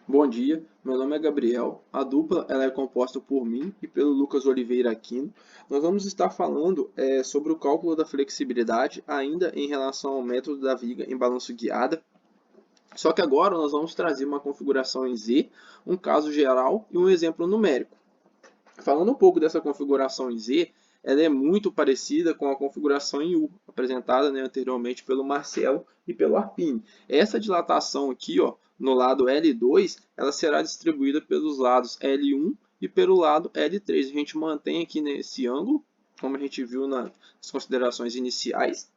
Bom dia, meu nome é Gabriel. A dupla ela é composta por mim e pelo Lucas Oliveira Aquino. Nós vamos estar falando sobre o cálculo da flexibilidade, ainda em relação ao método da viga em balanço guiada. Só que agora nós vamos trazer uma configuração em Z, um caso geral e um exemplo numérico. Falando um pouco dessa configuração em Z, ela é muito parecida com a configuração em U, apresentada, né, anteriormente pelo Marcelo e pelo Arpini. Essa dilatação aqui, ó, no lado L2, ela será distribuída pelos lados L1 e pelo lado L3. A gente mantém aqui nesse ângulo, como a gente viu nas considerações iniciais.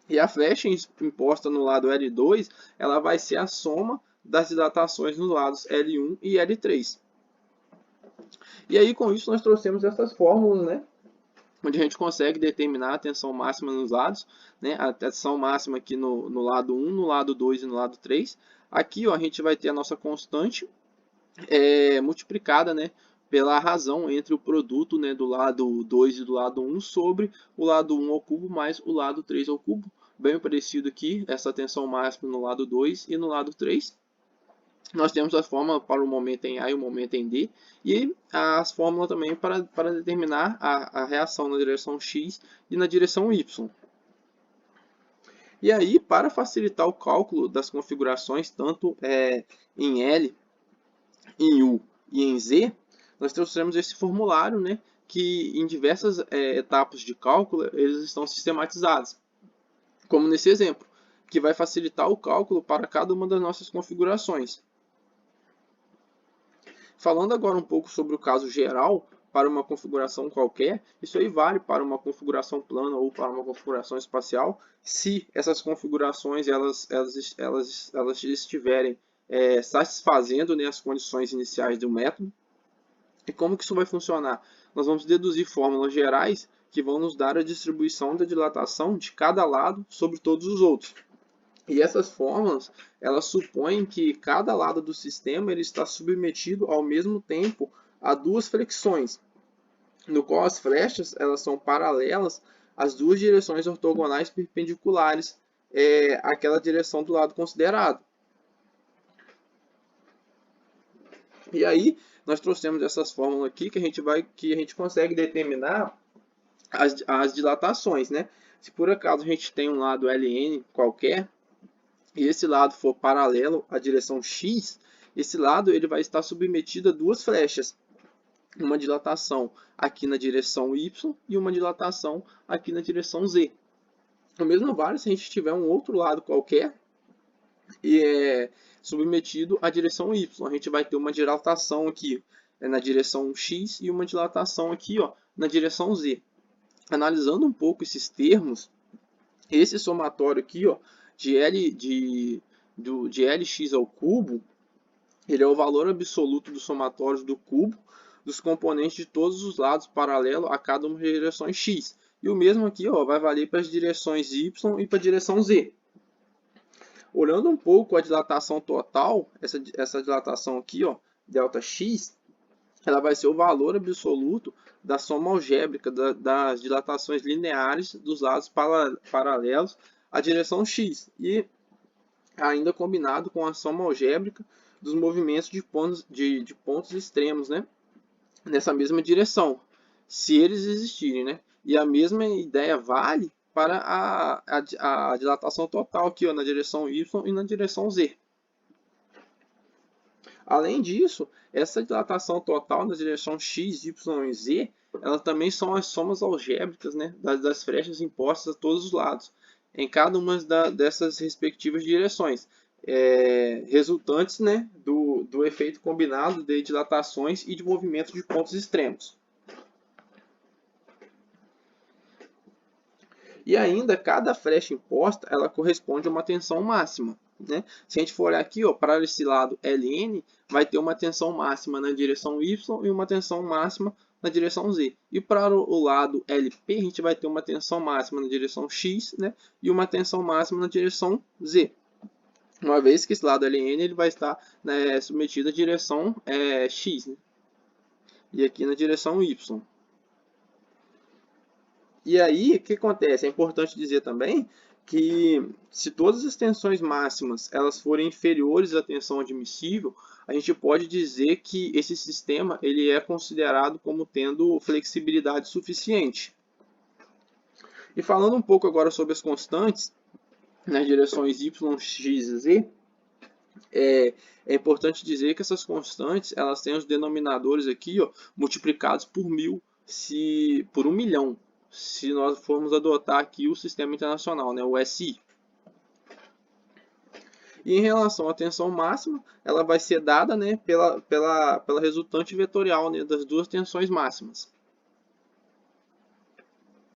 E a flecha imposta no lado L2, ela vai ser a soma das dilatações nos lados L1 e L3. E aí, com isso, nós trouxemos essas fórmulas, né? Onde a gente consegue determinar a tensão máxima nos lados, né? A tensão máxima aqui no lado 1, no lado 2 e no lado 3. Aqui, ó, a gente vai ter a nossa constante multiplicada, né? Pela razão entre o produto, né, do lado 2 e do lado 1 sobre o lado 1 ao cubo mais o lado 3 ao cubo. Bem parecido aqui, essa tensão máxima no lado 2 e no lado 3. Nós temos a fórmula para o momento em A e o momento em D, e as fórmulas também para determinar a reação na direção X e na direção Y. E aí, para facilitar o cálculo das configurações, tanto em L, em U e em Z, nós trouxemos esse formulário, né, que em diversas etapas de cálculo eles estão sistematizados, como nesse exemplo, que vai facilitar o cálculo para cada uma das nossas configurações. Falando agora um pouco sobre o caso geral para uma configuração qualquer, isso aí vale para uma configuração plana ou para uma configuração espacial, se essas configurações elas estiverem satisfazendo, né, as condições iniciais do método. E como que isso vai funcionar? Nós vamos deduzir fórmulas gerais que vão nos dar a distribuição da dilatação de cada lado sobre todos os outros. E essas fórmulas, elas supõem que cada lado do sistema ele está submetido ao mesmo tempo a duas flexões, no qual as flechas elas são paralelas às duas direções ortogonais perpendiculares àquela direção do lado considerado. E aí nós trouxemos essas fórmulas aqui que a gente consegue determinar as dilatações, né? Se por acaso a gente tem um lado Ln qualquer, e esse lado for paralelo à direção x, esse lado ele vai estar submetido a duas flechas, uma dilatação aqui na direção y e uma dilatação aqui na direção z. O mesmo vale se a gente tiver um outro lado qualquer e é submetido à direção y. A gente vai ter uma dilatação aqui na direção x e uma dilatação aqui, ó, na direção z. Analisando um pouco esses termos, esse somatório aqui, ó, de Lx ao cubo, ele é o valor absoluto dos somatórios do cubo dos componentes de todos os lados paralelo a cada uma das direções x. E o mesmo aqui, ó, vai valer para as direções y e para a direção z. Olhando um pouco a dilatação total, essa dilatação aqui, ó, ΔX, ela vai ser o valor absoluto da soma algébrica das dilatações lineares dos lados paralelos à direção x e ainda combinado com a soma algébrica dos movimentos de pontos extremos, né, nessa mesma direção, se eles existirem, né? E a mesma ideia vale para a dilatação total aqui, ó, na direção y e na direção z. Além disso, essa dilatação total na direção x, y e z, elas também são as somas algébricas, né, das flechas impostas a todos os lados, em cada uma dessas respectivas direções, resultantes, né, do efeito combinado de dilatações e de movimento de pontos extremos. E ainda, cada flecha imposta, ela corresponde a uma tensão máxima, né? Se a gente for olhar aqui, ó, para esse lado Ln, vai ter uma tensão máxima na direção y e uma tensão máxima na direção z. E para o lado Lp, a gente vai ter uma tensão máxima na direção x, né? E uma tensão máxima na direção z. Uma vez que esse lado Ln ele vai estar, né, submetido à direção x, né? E aqui na direção y. E aí, o que acontece? É importante dizer também que se todas as tensões máximas elas forem inferiores à tensão admissível, a gente pode dizer que esse sistema ele é considerado como tendo flexibilidade suficiente. E falando um pouco agora sobre as constantes, nas direções y, x e z, é importante dizer que essas constantes elas têm os denominadores aqui, ó, multiplicados por 1000, por 1 milhão, se nós formos adotar aqui o sistema internacional, né, o SI. E em relação à tensão máxima, ela vai ser dada, né, pela resultante vetorial, né, das duas tensões máximas.